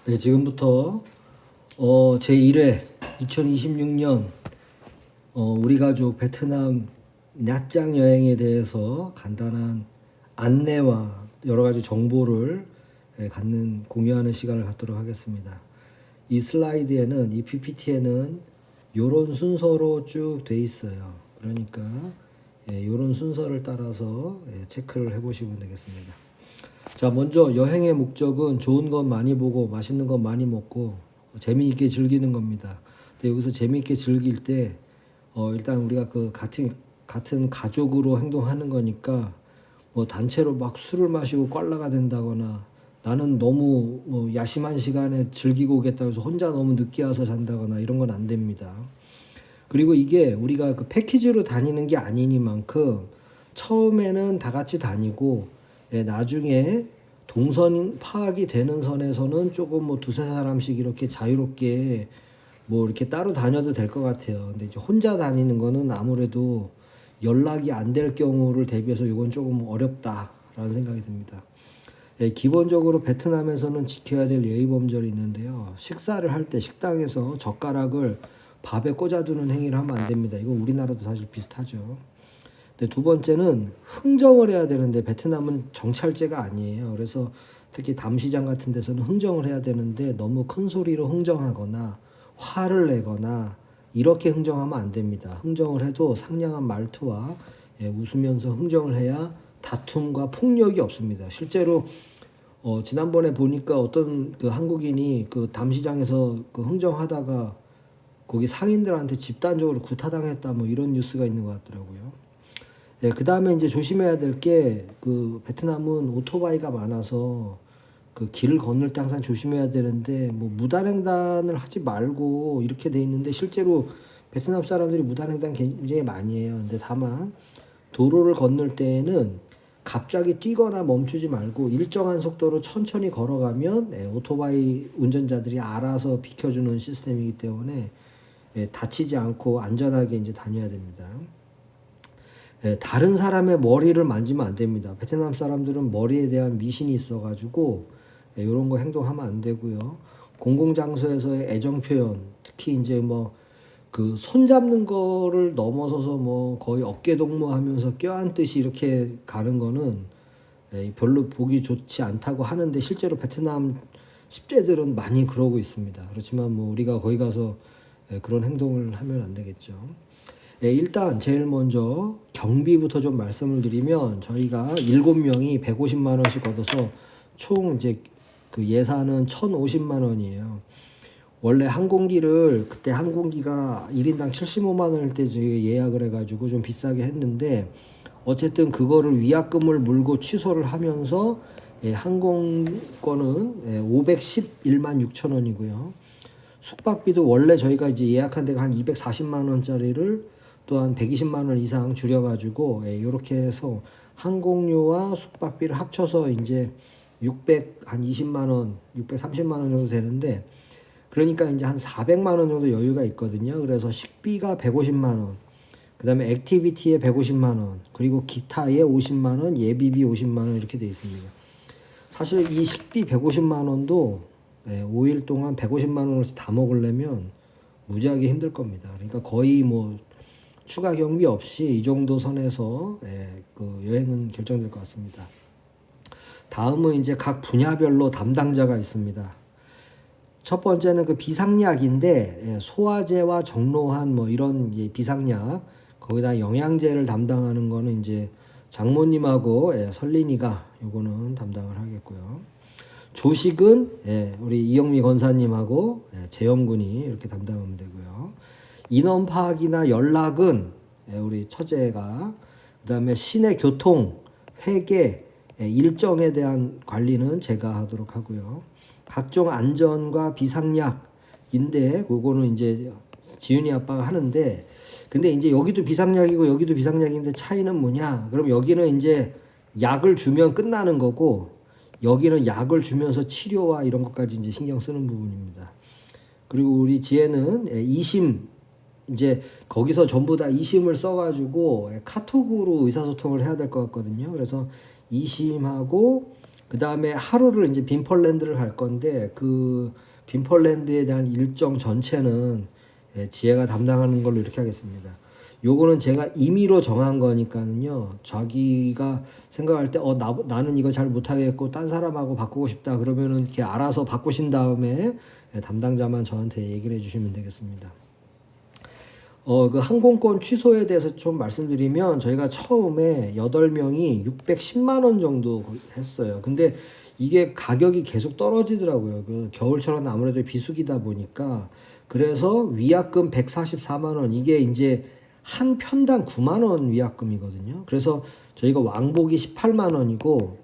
네, 지금부터 제1회 2026년 우리 가족 베트남 냐짱 여행에 대해서 간단한 안내와 여러 가지 정보를 갖는 공유하는 시간을 갖도록 하겠습니다. 이 슬라이드에는 이 PPT에는 이런 순서로 쭉 돼 있어요. 그러니까 이런 순서를 따라서 체크를 해보시면 되겠습니다. 자, 먼저 여행의 목적은 좋은 것 많이 보고 맛있는 것 많이 먹고 재미있게 즐기는 겁니다. 근데 여기서 재미있게 즐길 때 일단 우리가 그 같은 가족으로 행동하는 거니까 뭐 단체로 막 술을 마시고 꽐라가 된다거나 나는 너무 뭐 야심한 시간에 즐기고 오겠다고 해서 혼자 너무 늦게 와서 잔다거나 이런 건 안 됩니다. 그리고 이게 우리가 그 패키지로 다니는 게 아니니만큼 처음에는 다 같이 다니고 나중에 동선 파악이 되는 선에서는 조금 뭐 두세 사람씩 이렇게 자유롭게 뭐 이렇게 따로 다녀도 될 것 같아요. 근데 이제 혼자 다니는 거는 아무래도 연락이 안 될 경우를 대비해서 이건 조금 어렵다라는 생각이 듭니다. 기본적으로 베트남에서는 지켜야 될 예의 범절이 있는데요. 식사를 할 때 식당에서 젓가락을 밥에 꽂아두는 행위를 하면 안 됩니다. 이건 우리나라도 사실 비슷하죠. 근데 두 번째는 흥정을 해야 되는데 베트남은 정찰제가 아니에요. 그래서 특히 담시장 같은 데서는 흥정을 해야 되는데 너무 큰 소리로 흥정하거나 화를 내거나 이렇게 흥정하면 안 됩니다. 흥정을 해도 상냥한 말투와 웃으면서 흥정을 해야 다툼과 폭력이 없습니다. 실제로 지난번에 보니까 어떤 그 한국인이 그 담시장에서 그 흥정하다가 거기 상인들한테 집단적으로 구타당했다 뭐 이런 뉴스가 있는 것 같더라고요. 그 다음에 이제 조심해야 될 게 그 베트남은 오토바이가 많아서 그 길을 건널 때 항상 조심해야 되는데 뭐 무단횡단을 하지 말고 이렇게 돼 있는데 실제로 베트남 사람들이 무단횡단 굉장히 많이 해요. 근데 다만 도로를 건널 때에는 갑자기 뛰거나 멈추지 말고 일정한 속도로 천천히 걸어가면 오토바이 운전자들이 알아서 비켜주는 시스템이기 때문에 다치지 않고 안전하게 이제 다녀야 됩니다. 다른 사람의 머리를 만지면 안 됩니다. 베트남 사람들은 머리에 대한 미신이 있어가지고 이런 거 행동하면 안 되고요. 공공장소에서의 애정 표현, 특히 이제 뭐 그 손잡는 거를 넘어서서 뭐 거의 어깨 동무하면서 껴안듯이 이렇게 가는 거는 별로 보기 좋지 않다고 하는데 실제로 베트남 10대들은 많이 그러고 있습니다. 그렇지만 뭐 우리가 거기 가서 그런 행동을 하면 안 되겠죠. 일단 제일 먼저 경비부터 좀 말씀을 드리면 저희가 7명이 150만 원씩 얻어서 총 이제 그 예산은 1,050만 원이에요. 원래 항공기를 그때 항공기가 1인당 75만 원일 때 예약을 해가지고 좀 비싸게 했는데 어쨌든 그거를 위약금을 물고 취소를 하면서 항공권은 511만 6천 원이고요. 숙박비도 원래 저희가 이제 예약한 데가 한 240만 원짜리를 또한 120만 원 이상 줄여가지고 이렇게 해서 항공료와 숙박비를 합쳐서 이제 620만 원, 630만 원 정도 되는데 그러니까 이제 한 400만 원 정도 여유가 있거든요. 그래서 식비가 150만 원, 그 다음에 액티비티에 150만 원, 그리고 기타에 50만 원, 예비비 50만 원 이렇게 돼 있습니다. 사실 이 식비 150만 원도 5일 동안 150만 원어치 다 먹으려면 무지하게 힘들 겁니다. 그러니까 거의 뭐 추가 경비 없이 이 정도 선에서 그 여행은 결정될 것 같습니다. 다음은 이제 각 분야별로 담당자가 있습니다. 첫 번째는 그 비상약인데 소화제와 정로한 뭐 이런 비상약 거기다 영양제를 담당하는 거는 이제 장모님하고 설린이가 요거는 담당을 하겠고요. 조식은 우리 이영미 권사님하고 재영군이 이렇게 담당하면 되고요. 인원 파악이나 연락은 우리 처제가, 그다음에 시내 교통, 회계, 일정에 대한 관리는 제가 하도록 하고요. 각종 안전과 비상약인데 그거는 이제 지윤이 아빠가 하는데 근데 이제 여기도 비상약이고 여기도 비상약인데 차이는 뭐냐? 그럼 여기는 이제 약을 주면 끝나는 거고 여기는 약을 주면서 치료와 이런 것까지 이제 신경 쓰는 부분입니다. 그리고 우리 지혜는 2심 이제 거기서 전부 다 2심을 써가지고 카톡으로 의사소통을 해야 될 것 같거든요. 그래서 2심하고 그 다음에 하루를 이제 빈펄랜드를 갈 건데 그 빈펄랜드에 대한 일정 전체는 지혜가 담당하는 걸로 이렇게 하겠습니다. 요거는 제가 임의로 정한 거니까는요. 자기가 생각할 때 나는 이거 잘 못하겠고 딴 사람하고 바꾸고 싶다 그러면은 이렇게 알아서 바꾸신 다음에 담당자만 저한테 얘기를 해주시면 되겠습니다. 그 항공권 취소에 대해서 좀 말씀드리면 저희가 처음에 8명이 610만 원 정도 했어요. 근데 이게 가격이 계속 떨어지더라고요. 그 겨울철은 아무래도 비수기다 보니까 그래서 위약금 144만 원 이게 이제 한 편당 9만 원 위약금이거든요. 그래서 저희가 왕복이 18만 원이고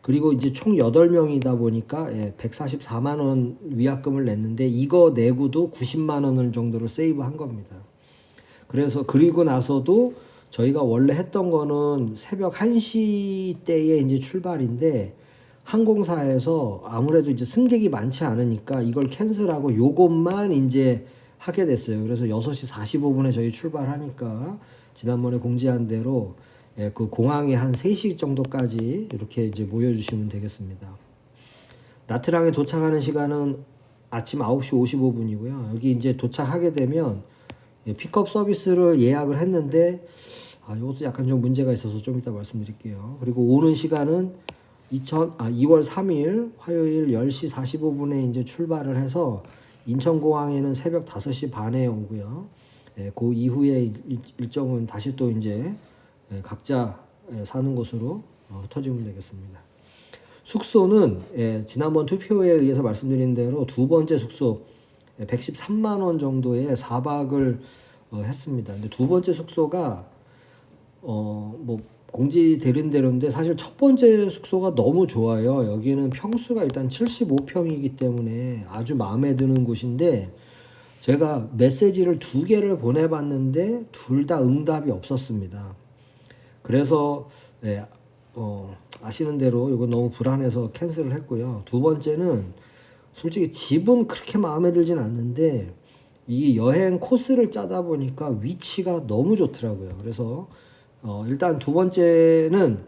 그리고 이제 총 8명이다 보니까 144만 원 위약금을 냈는데 이거 내고도 90만 원을 정도로 세이브한 겁니다. 그래서 그리고 나서도 저희가 원래 했던 거는 새벽 1시 때에 이제 출발인데 항공사에서 아무래도 이제 승객이 많지 않으니까 이걸 캔슬하고 요것만 이제 하게 됐어요. 그래서 6시 45분에 저희 출발하니까 지난번에 공지한 대로 그 공항에 한 3시 정도까지 이렇게 이제 모여주시면 되겠습니다. 나트랑에 도착하는 시간은 아침 9시 55분이고요. 여기 이제 도착하게 되면 픽업 서비스를 예약을 했는데 이것도 약간 좀 문제가 있어서 좀 이따 말씀드릴게요. 그리고 오는 시간은 2월 3일 화요일 10시 45분에 이제 출발을 해서 인천공항에는 새벽 5시 반에 오고요. 그 이후에 일정은 다시 또 이제 각자 사는 곳으로 흩어지면 되겠습니다. 숙소는 지난번 투표에 의해서 말씀드린 대로 두 번째 숙소 113만 원 정도의 4박을 했습니다. 근데 두 번째 숙소가 뭐 공지드린 대로인데 사실 첫 번째 숙소가 너무 좋아요. 여기는 평수가 일단 75평이기 때문에 아주 마음에 드는 곳인데 제가 메시지를 2개를 보내봤는데 둘 다 응답이 없었습니다. 그래서 아시는 대로 이거 너무 불안해서 캔슬을 했고요. 두 번째는 솔직히 집은 그렇게 마음에 들진 않는데 이 여행 코스를 짜다 보니까 위치가 너무 좋더라고요. 그래서 일단 두 번째는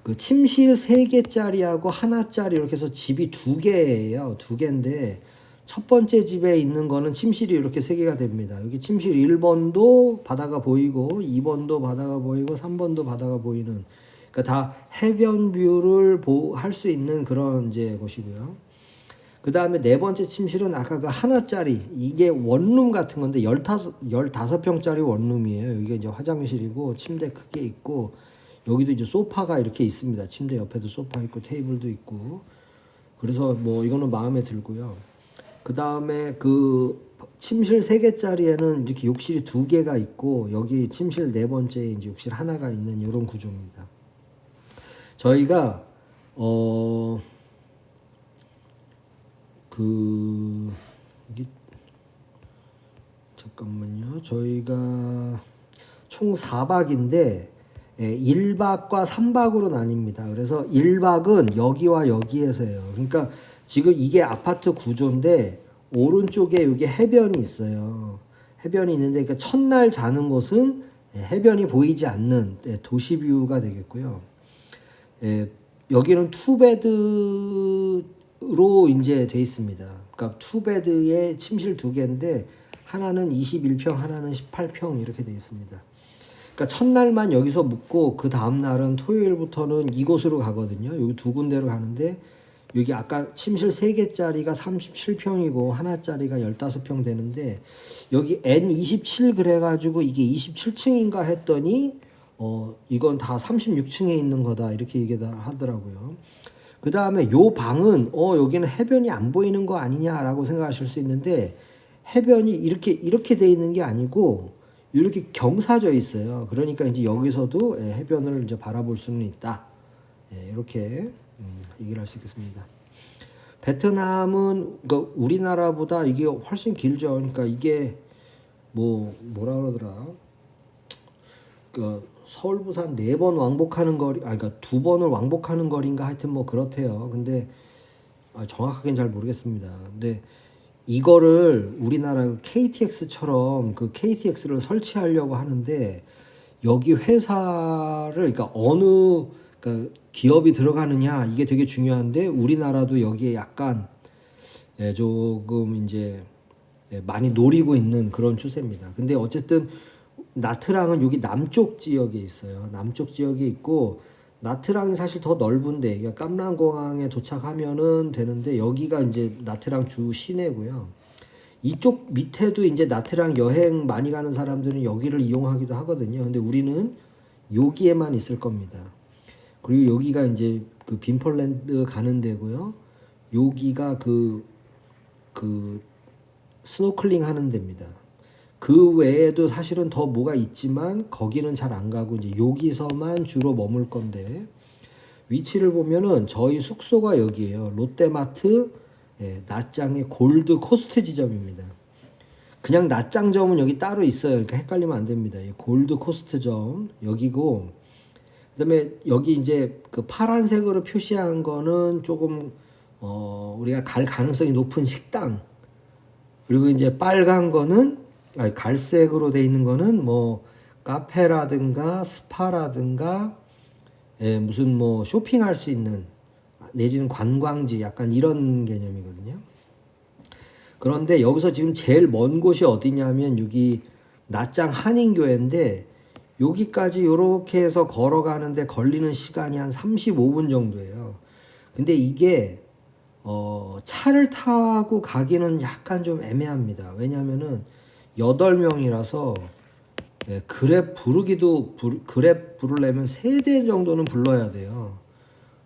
그 침실 3개짜리하고 하나짜리 이렇게 해서 집이 2개예요. 2개인데 첫 번째 집에 있는 거는 침실이 이렇게 3개가 됩니다. 여기 침실 1번도 바다가 보이고 2번도 바다가 보이고 3번도 바다가 보이는 그러니까 다 해변 뷰를 할 수 있는 그런 이제 곳이고요. 그 다음에 네 번째 침실은 아까 그 하나짜리 이게 원룸 같은 건데 15평짜리 원룸이에요. 여기가 이제 화장실이고 침대 크게 있고 여기도 이제 소파가 이렇게 있습니다. 침대 옆에도 소파 있고 테이블도 있고 그래서 뭐 이거는 마음에 들고요. 그 다음에 그 침실 3개짜리에는 이렇게 욕실이 2개가 있고 여기 침실 네 번째 이제 욕실 하나가 있는 이런 구조입니다. 저희가 이게 잠깐만요. 저희가 총 4박인데 1박과 3박으로 나뉩니다. 그래서 1박은 여기와 여기에서예요. 그러니까 지금 이게 아파트 구조인데 오른쪽에 여기 해변이 있어요. 해변이 있는데 그러니까 첫날 자는 곳은 해변이 보이지 않는 도시뷰가 되겠고요. 여기는 투베드 로 이제 돼 있습니다. 그러니까 투베드에 침실 2개인데 하나는 21평, 하나는 18평 이렇게 돼 있습니다. 그러니까 첫날만 여기서 묵고 그 다음 날은 토요일부터는 이곳으로 가거든요. 여기 두 군데로 가는데 여기 아까 침실 3개짜리가 37평이고 하나짜리가 15평 되는데 여기 N27 그래가지고 이게 27층인가 했더니 이건 다 36층에 있는 거다 이렇게 얘기하더라고요. 그 다음에 요 방은 여기는 해변이 안 보이는 거 아니냐라고 생각하실 수 있는데 해변이 이렇게 돼 있는 게 아니고 이렇게 경사져 있어요. 그러니까 이제 여기서도 해변을 이제 바라볼 수는 있다. 이렇게 얘기를 할 수 있겠습니다. 베트남은 그러니까 우리나라보다 이게 훨씬 길죠. 그러니까 이게 뭐라 그러더라. 그 서울 부산 4번 왕복하는 거리 그러니까 2번을 왕복하는 거리인가 하여튼 뭐 그렇대요. 근데 정확하게는 잘 모르겠습니다. 근데 이거를 우리나라 KTX처럼 그 KTX를 설치하려고 하는데 여기 회사를 그러니까 어느 그러니까 기업이 들어가느냐 이게 되게 중요한데 우리나라도 여기에 약간 조금 이제 많이 노리고 있는 그런 추세입니다. 근데 어쨌든 나트랑은 여기 남쪽 지역에 있어요. 남쪽 지역에 있고 나트랑이 사실 더 넓은데 그러니까 깜란공항에 도착하면은 되는데 여기가 이제 나트랑 주 시내고요. 이쪽 밑에도 이제 나트랑 여행 많이 가는 사람들은 여기를 이용하기도 하거든요. 근데 우리는 여기에만 있을 겁니다. 그리고 여기가 이제 그 빈펄랜드 가는 데고요. 여기가 그 스노클링 하는 데입니다. 그 외에도 사실은 더 뭐가 있지만 거기는 잘 안 가고 이제 여기서만 주로 머물 건데 위치를 보면은 저희 숙소가 여기에요. 롯데마트 낮장의 골드 코스트 지점입니다. 그냥 낮장점은 여기 따로 있어요. 그러니까 헷갈리면 안 됩니다. 골드 코스트점 여기고 그다음에 여기 이제 그 파란색으로 표시한 거는 조금 우리가 갈 가능성이 높은 식당 그리고 이제 빨간 거는 갈색으로 돼 있는 거는 뭐 카페라든가 스파라든가 무슨 뭐 쇼핑할 수 있는 내지는 관광지 약간 이런 개념이거든요. 그런데 여기서 지금 제일 먼 곳이 어디냐면 여기 낮장 한인교회인데 여기까지 이렇게 해서 걸어가는데 걸리는 시간이 한 35분 정도예요. 근데 이게 차를 타고 가기는 약간 좀 애매합니다. 왜냐면은 8명이라서 그랩 부르려면 3대 정도는 불러야 돼요.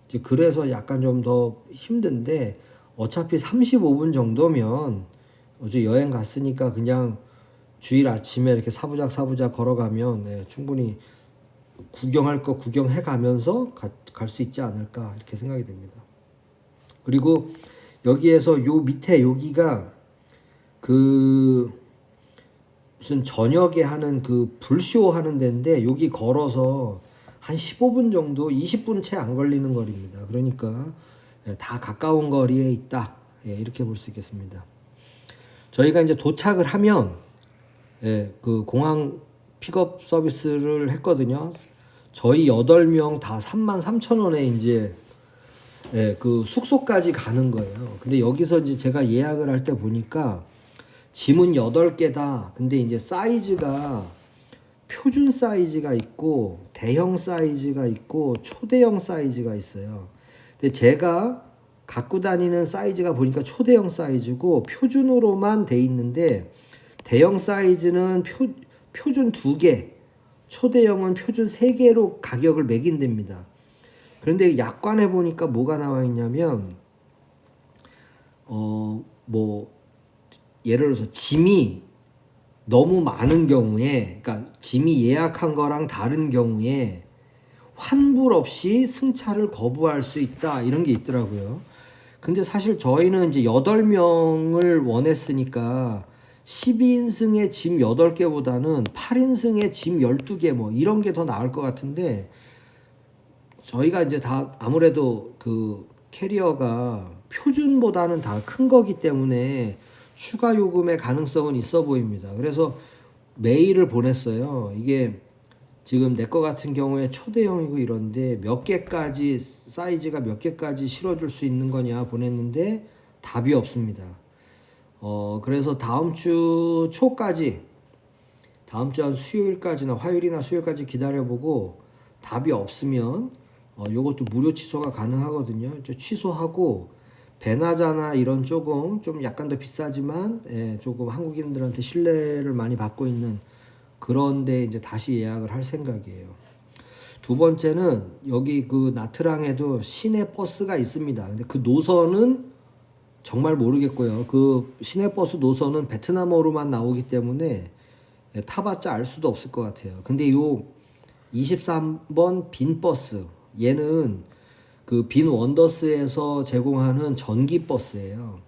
이제 그래서 약간 좀 더 힘든데 어차피 35분 정도면 어제 여행 갔으니까 그냥 주일 아침에 이렇게 사부작 걸어가면 충분히 구경할 거 구경해 가면서 갈 수 있지 않을까 이렇게 생각이 됩니다. 그리고 여기에서 요 밑에 여기가 그 무슨 저녁에 하는 그 불쇼 하는 데인데 여기 걸어서 한 15분 정도 20분 채 안 걸리는 거리입니다. 그러니까 다 가까운 거리에 있다. 이렇게 볼 수 있겠습니다. 저희가 이제 도착을 하면 그 공항 픽업 서비스를 했거든요. 저희 8명 다 33,000원에 이제 그 숙소까지 가는 거예요. 근데 여기서 이제 제가 예약을 할 때 보니까 짐은 8개다. 근데 이제 사이즈가 표준 사이즈가 있고 대형 사이즈가 있고 초대형 사이즈가 있어요. 근데 제가 갖고 다니는 사이즈가 보니까 초대형 사이즈고 표준으로만 돼 있는데 대형 사이즈는 표준 2개, 초대형은 표준 3개로 가격을 매긴답니다. 그런데 약관에 보니까 뭐가 나와 있냐면 뭐 예를 들어서 짐이 너무 많은 경우에 그러니까 짐이 예약한 거랑 다른 경우에 환불 없이 승차를 거부할 수 있다 이런 게 있더라고요. 근데 사실 저희는 이제 8명을 원했으니까 12인승의 짐 8개보다는 8인승의 짐 12개 뭐 이런 게 더 나을 것 같은데 저희가 이제 다 아무래도 그 캐리어가 표준보다는 다 큰 거기 때문에 추가 요금의 가능성은 있어 보입니다. 그래서 메일을 보냈어요. 이게 지금 내 거 같은 경우에 초대형이고 이런데 몇 개까지 사이즈가 몇 개까지 실어줄 수 있는 거냐 보냈는데 답이 없습니다. 그래서 다음 주 초까지 다음 주 한 수요일까지나 화요일이나 수요일까지 기다려보고 답이 없으면 요것도 무료 취소가 가능하거든요. 취소하고 베나자나 이런 조금 좀 약간 더 비싸지만 조금 한국인들한테 신뢰를 많이 받고 있는 그런데 이제 다시 예약을 할 생각이에요. 두 번째는 여기 그 나트랑에도 시내 버스가 있습니다. 근데 그 노선은 정말 모르겠고요. 그 시내 버스 노선은 베트남어로만 나오기 때문에 타봤자 알 수도 없을 것 같아요. 근데 요 23번 빈 버스 얘는 그 빈 원더스에서 제공하는 전기 버스예요.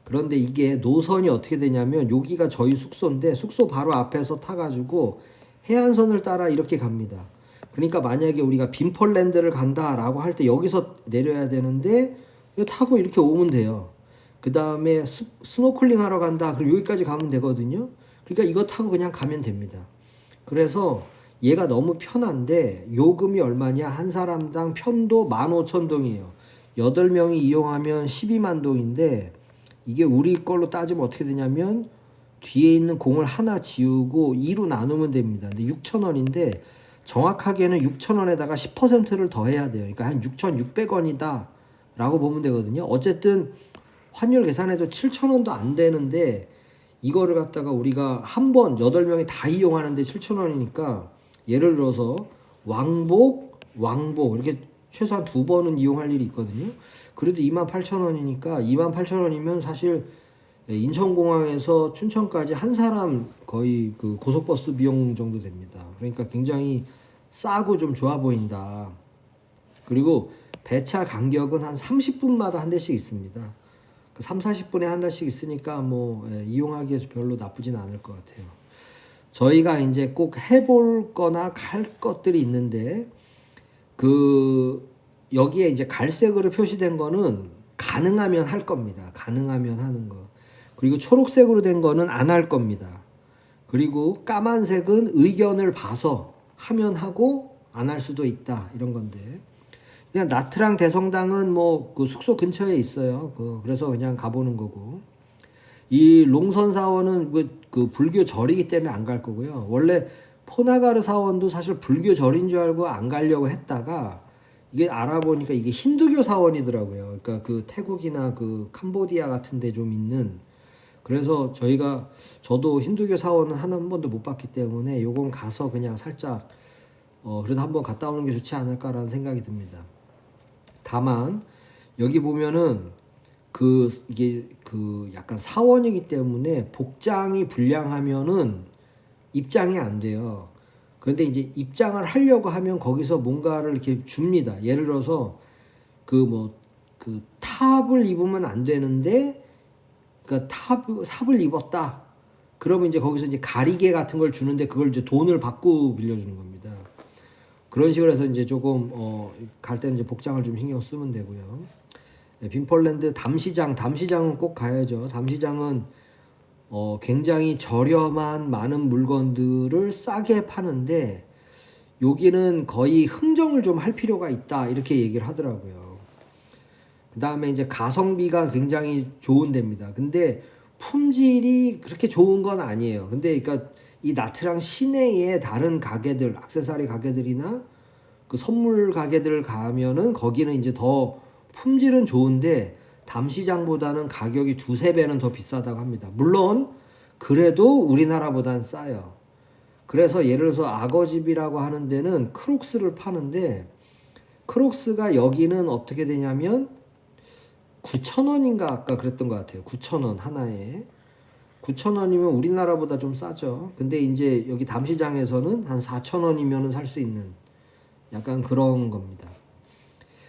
그런데 이게 노선이 어떻게 되냐면 여기가 저희 숙소인데 숙소 바로 앞에서 타가지고 해안선을 따라 이렇게 갑니다. 그러니까 만약에 우리가 빈펄랜드를 간다라고 할 때 여기서 내려야 되는데 이거 타고 이렇게 오면 돼요. 그 다음에 스노클링 하러 간다. 그럼 여기까지 가면 되거든요. 그러니까 이거 타고 그냥 가면 됩니다. 그래서 얘가 너무 편한데 요금이 얼마냐? 한 사람당 편도 15,000동이에요. 8명이 이용하면 12만 동인데 이게 우리 걸로 따지면 어떻게 되냐면 뒤에 있는 공을 하나 지우고 2로 나누면 됩니다. 근데 6,000원인데 정확하게는 6,000원에다가 10%를 더해야 돼요. 그러니까 한 6,600원이다 라고 보면 되거든요. 어쨌든 환율 계산해도 7,000원도 안 되는데 이거를 갖다가 우리가 한 번 8명이 다 이용하는데 7,000원이니까 예를 들어서 왕복 이렇게 최소한 2번은 이용할 일이 있거든요. 그래도 28,000원이니까 28,000원이면 사실 인천공항에서 춘천까지 한 사람 거의 그 고속버스 비용 정도 됩니다. 그러니까 굉장히 싸고 좀 좋아 보인다. 그리고 배차 간격은 한 30분마다 한 대씩 있습니다. 3, 40분에 한 대씩 있으니까 뭐 이용하기에 별로 나쁘진 않을 것 같아요. 저희가 이제 꼭 해볼 거나 갈 것들이 있는데 그 여기에 이제 갈색으로 표시된 거는 가능하면 할 겁니다. 가능하면 하는 거. 그리고 초록색으로 된 거는 안 할 겁니다. 그리고 까만색은 의견을 봐서 하면 하고 안 할 수도 있다 이런 건데 그냥 나트랑 대성당은 뭐 그 숙소 근처에 있어요. 그래서 그냥 가보는 거고 이 롱선 사원은 그 불교 절이기 때문에 안 갈 거고요. 원래 포나가르 사원도 사실 불교 절인 줄 알고 안 가려고 했다가 이게 알아보니까 이게 힌두교 사원이더라고요. 그러니까 그 태국이나 그 캄보디아 같은 데 좀 있는 그래서 저도 힌두교 사원은 한 번도 못 봤기 때문에 요건 가서 그냥 살짝 그래도 한번 갔다 오는 게 좋지 않을까라는 생각이 듭니다. 다만 여기 보면은 이게 약간 사원이기 때문에 복장이 불량하면은 입장이 안 돼요. 그런데 이제 입장을 하려고 하면 거기서 뭔가를 이렇게 줍니다. 예를 들어서 탑을 입으면 안 되는데 그러니까 탑을 입었다. 그러면 이제 거기서 이제 가리개 같은 걸 주는데 그걸 이제 돈을 받고 빌려주는 겁니다. 그런 식으로 해서 이제 조금 갈 때는 이제 복장을 좀 신경 쓰면 되고요. 네, 빈폴랜드 담시장은 꼭 가야죠. 담시장은 굉장히 저렴한 많은 물건들을 싸게 파는데 여기는 거의 흥정을 좀 할 필요가 있다 이렇게 얘기를 하더라고요. 그 다음에 이제 가성비가 굉장히 좋은 데입니다. 근데 품질이 그렇게 좋은 건 아니에요. 근데 그러니까 이 나트랑 시내의 다른 가게들, 액세서리 가게들이나 그 선물 가게들 가면은 거기는 이제 더 품질은 좋은데 담시장보다는 가격이 2~3배는 더 비싸다고 합니다. 물론 그래도 우리나라보단 싸요. 그래서 예를 들어서 악어집이라고 하는 데는 크록스를 파는데 크록스가 여기는 어떻게 되냐면 9,000원인가 아까 그랬던 것 같아요. 9,000원 하나에. 9,000원이면 우리나라보다 좀 싸죠. 근데 이제 여기 담시장에서는 한 4,000원이면 살 수 있는 약간 그런 겁니다.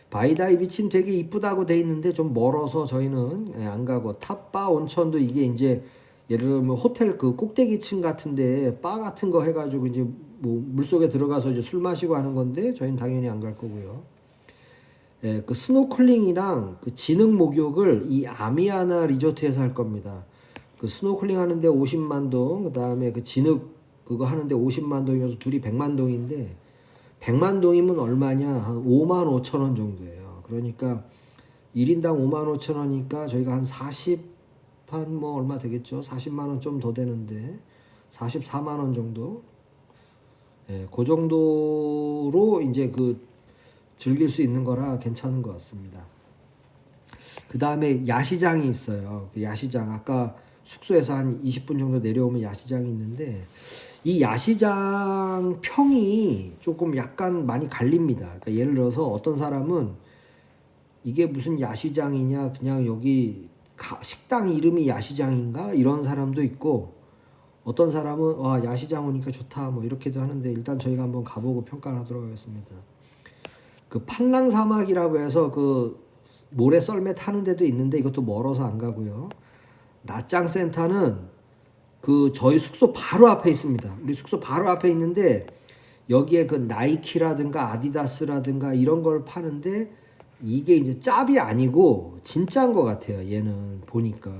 바이다이 비치는 되게 이쁘다고 돼 있는데 좀 멀어서 저희는 안 가고 탑바 온천도 이게 이제 예를 들면 호텔 그 꼭대기층 같은데 바 같은 거 해가지고 이제 뭐 물속에 들어가서 이제 술 마시고 하는 건데 저희는 당연히 안 갈 거고요. 그 스노클링이랑 그 진흙 목욕을 이 아미아나 리조트에서 할 겁니다. 그 스노클링 하는데 50만 동, 그 다음에 그 진흙 그거 하는데 50만 동이어서 둘이 100만 동인데 100만 동이면 얼마냐? 한 5만 5천 원 정도예요. 그러니까 1인당 5만 5천 원이니까 저희가 한 40한 뭐 얼마 되겠죠? 40만 원 좀 더 되는데 44만 원 정도. 그 정도로 이제 즐길 수 있는 거라 괜찮은 것 같습니다. 그 다음에 야시장이 있어요. 그 야시장 아까 숙소에서 한 20분 정도 내려오면 야시장이 있는데 이 야시장 평이 조금 약간 많이 갈립니다. 그러니까 예를 들어서 어떤 사람은 이게 무슨 야시장이냐 그냥 여기 식당 이름이 야시장인가 이런 사람도 있고 어떤 사람은 와 야시장 오니까 좋다 뭐 이렇게도 하는데 일단 저희가 한번 가보고 평가를 하도록 하겠습니다. 그 판랑 사막이라고 해서 그 모래 썰매 타는 데도 있는데 이것도 멀어서 안 가고요. 낮장 센터는 그 저희 숙소 바로 앞에 있습니다. 우리 숙소 바로 앞에 있는데 여기에 그 나이키라든가 아디다스라든가 이런 걸 파는데 이게 이제 짭이 아니고 진짜인 것 같아요. 얘는 보니까.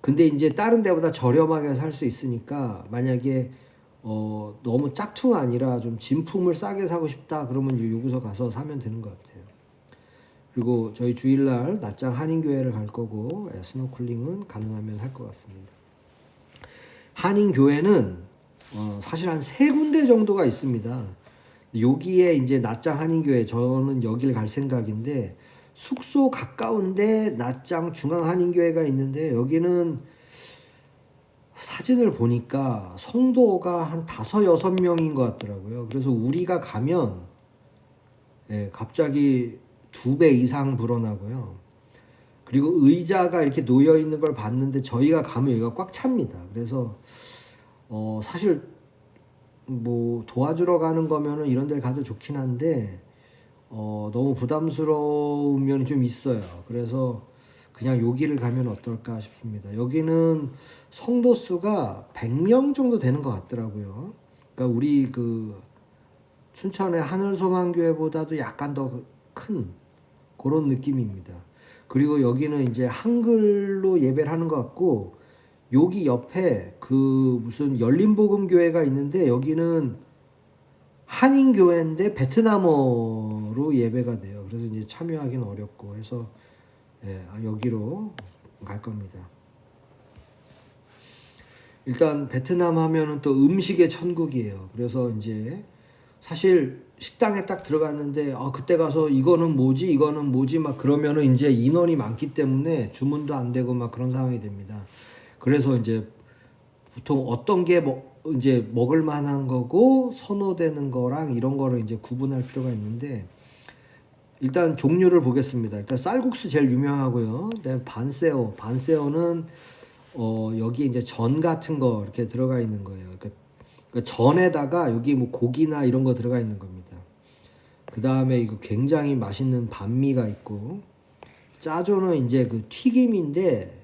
근데 이제 다른 데보다 저렴하게 살 수 있으니까 만약에 너무 짝퉁 아니라 좀 진품을 싸게 사고 싶다 그러면 여기서 가서 사면 되는 것 같아요. 그리고 저희 주일날 낮장 한인교회를 갈 거고 스노클링은 가능하면 할 것 같습니다. 한인교회는 사실 한 3군데 정도가 있습니다. 여기에 이제 낮장 한인교회 저는 여길 갈 생각인데 숙소 가까운데 낮장 중앙 한인교회가 있는데 여기는 사진을 보니까 성도가 한 5-6명인 것 같더라고요. 그래서 우리가 가면 갑자기 2배 이상 불어나고요. 그리고 의자가 이렇게 놓여 있는 걸 봤는데 저희가 가면 여기가 꽉 찹니다. 그래서 사실 뭐 도와주러 가는 거면은 이런 데를 가도 좋긴 한데 너무 부담스러운 면이 좀 있어요. 그래서 그냥 여기를 가면 어떨까 싶습니다. 여기는 성도 수가 100명 정도 되는 것 같더라고요. 그러니까 우리 그 춘천의 하늘소망교회보다도 약간 더 큰 그런 느낌입니다. 그리고 여기는 이제 한글로 예배를 하는 것 같고 여기 옆에 그 무슨 열린복음교회가 있는데 여기는 한인교회인데 베트남어로 예배가 돼요. 그래서 이제 참여하기는 어렵고 해서 여기로 갈 겁니다. 일단 베트남 하면은 또 음식의 천국이에요. 그래서 이제 사실 식당에 딱 들어갔는데 그때 가서 이거는 뭐지 막 그러면은 이제 인원이 많기 때문에 주문도 안 되고 막 그런 상황이 됩니다. 그래서 이제 보통 어떤 게 이제 먹을 만한 거고 선호되는 거랑 이런 거를 이제 구분할 필요가 있는데 일단 종류를 보겠습니다. 일단 쌀국수 제일 유명하고요. 그다음에 반새우는 여기 이제 전 같은 거 이렇게 들어가 있는 거예요. 그러니까 전에다가 여기 뭐 고기나 이런 거 들어가 있는 겁니다. 그 다음에 이거 굉장히 맛있는 반미가 있고 짜조는 이제 그 튀김인데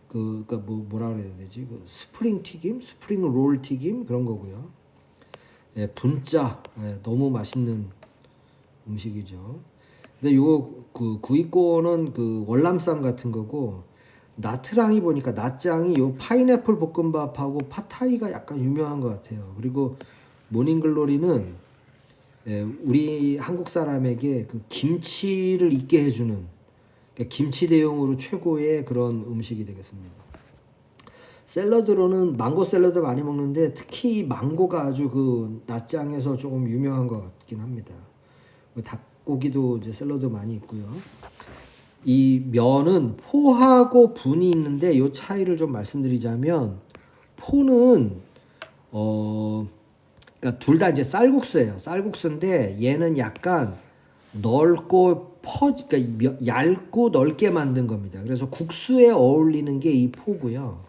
그러니까 뭐라 그래야 되지? 그 스프링 튀김, 스프링 롤 튀김 그런 거고요. 분짜 너무 맛있는 음식이죠. 근데 요 그 구이꼬는 그 월남쌈 같은 거고 나트랑이 보니까 나짱이 요 파인애플 볶음밥하고 팟타이가 약간 유명한 것 같아요. 그리고 모닝글로리는 우리 한국 사람에게 그 김치를 있게 해주는 그러니까 김치 대용으로 최고의 그런 음식이 되겠습니다. 샐러드로는 망고 샐러드 많이 먹는데 특히 망고가 아주 그 낮장에서 조금 유명한 것 같긴 합니다. 닭고기도 이제 샐러드 많이 있고요. 이 면은 포하고 분이 있는데 이 차이를 좀 말씀드리자면 포는 그러니까 둘 다 이제 쌀국수예요. 쌀국수인데 얘는 약간 넓고 그러니까 얇고 넓게 만든 겁니다. 그래서 국수에 어울리는 게 이 포고요.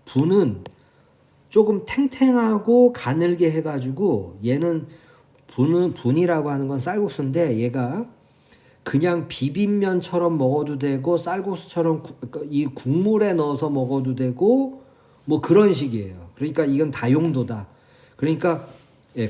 분은 조금 탱탱하고 가늘게 해가지고 얘는 분이라고 하는 건 쌀국수인데 얘가 그냥 비빔면처럼 먹어도 되고 쌀국수처럼 그러니까 이 국물에 넣어서 먹어도 되고 뭐 그런 식이에요. 그러니까 이건 다용도다. 그러니까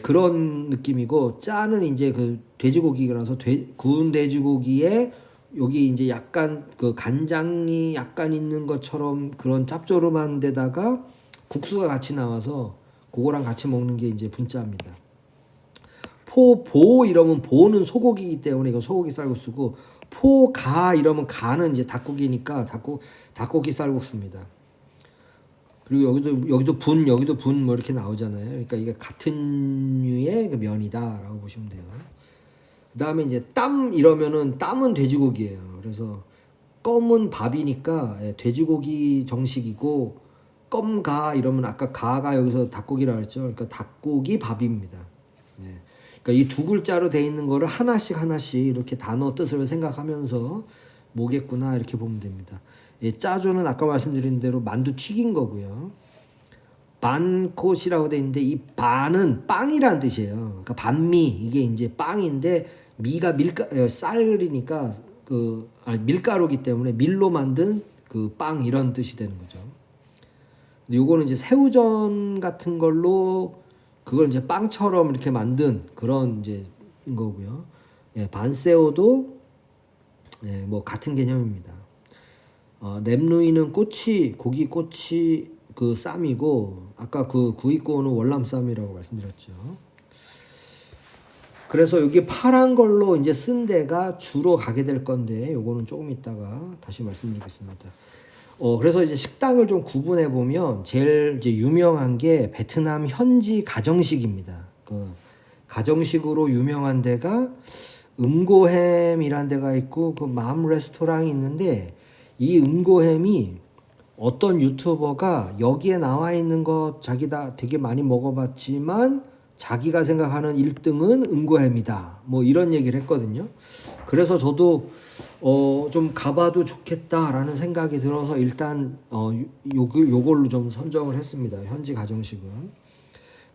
그런 느낌이고 짜는 이제 그 돼지고기라서 구운 돼지고기에 여기 이제 약간 그 간장이 약간 있는 것처럼 그런 짭조름한 데다가 국수가 같이 나와서 그거랑 같이 먹는 게 이제 분짜입니다. 보 이러면 보는 소고기이기 때문에 이거 소고기 쌀국수고 포가 이러면 가는 이제 닭고기니까 닭고기 쌀국수입니다. 그리고 여기도 분 뭐 이렇게 나오잖아요. 그러니까 이게 같은 류의 그 면이다라고 보시면 돼요. 그다음에 이제 땀 이러면은 땀은 돼지고기예요. 그래서 껌은 밥이니까 돼지고기 정식이고 껌가 이러면 아까 가가 여기서 닭고기라 그랬죠. 그러니까 닭고기 밥입니다. 그러니까 이 두 글자로 돼 있는 거를 하나씩 이렇게 단어 뜻을 생각하면서 뭐겠구나 이렇게 보면 됩니다. 짜조는 아까 말씀드린 대로 만두 튀긴 거고요. 반콧이라고 돼 있는데 이 반은 빵이라는 뜻이에요. 그러니까 반미 이게 이제 빵인데 미가 쌀이니까 밀가루기 때문에 밀로 만든 그 빵 이런 뜻이 되는 거죠. 근데 요거는 이제 새우전 같은 걸로 그걸 이제 빵처럼 이렇게 만든 그런 이제 거고요. 반새우도 뭐 같은 개념입니다. 냄누이는 고기 꼬치 그 쌈이고 아까 그 구이꼬는 월남쌈이라고 말씀드렸죠. 그래서 여기 파란 걸로 이제 쓴 데가 주로 가게 될 건데 요거는 조금 이따가 다시 말씀드리겠습니다. 그래서 이제 식당을 좀 구분해 보면 제일 이제 유명한 게 베트남 현지 가정식입니다. 그 가정식으로 유명한 데가 음고햄이란 데가 있고 그 맘 레스토랑이 있는데 이 음고햄이 어떤 유튜버가 여기에 나와 있는 거 자기 다 되게 많이 먹어봤지만 자기가 생각하는 1등은 음고햄이다. 뭐 이런 얘기를 했거든요. 그래서 저도 좀 가봐도 좋겠다라는 생각이 들어서 일단 요걸로 좀 선정을 했습니다. 현지 가정식은.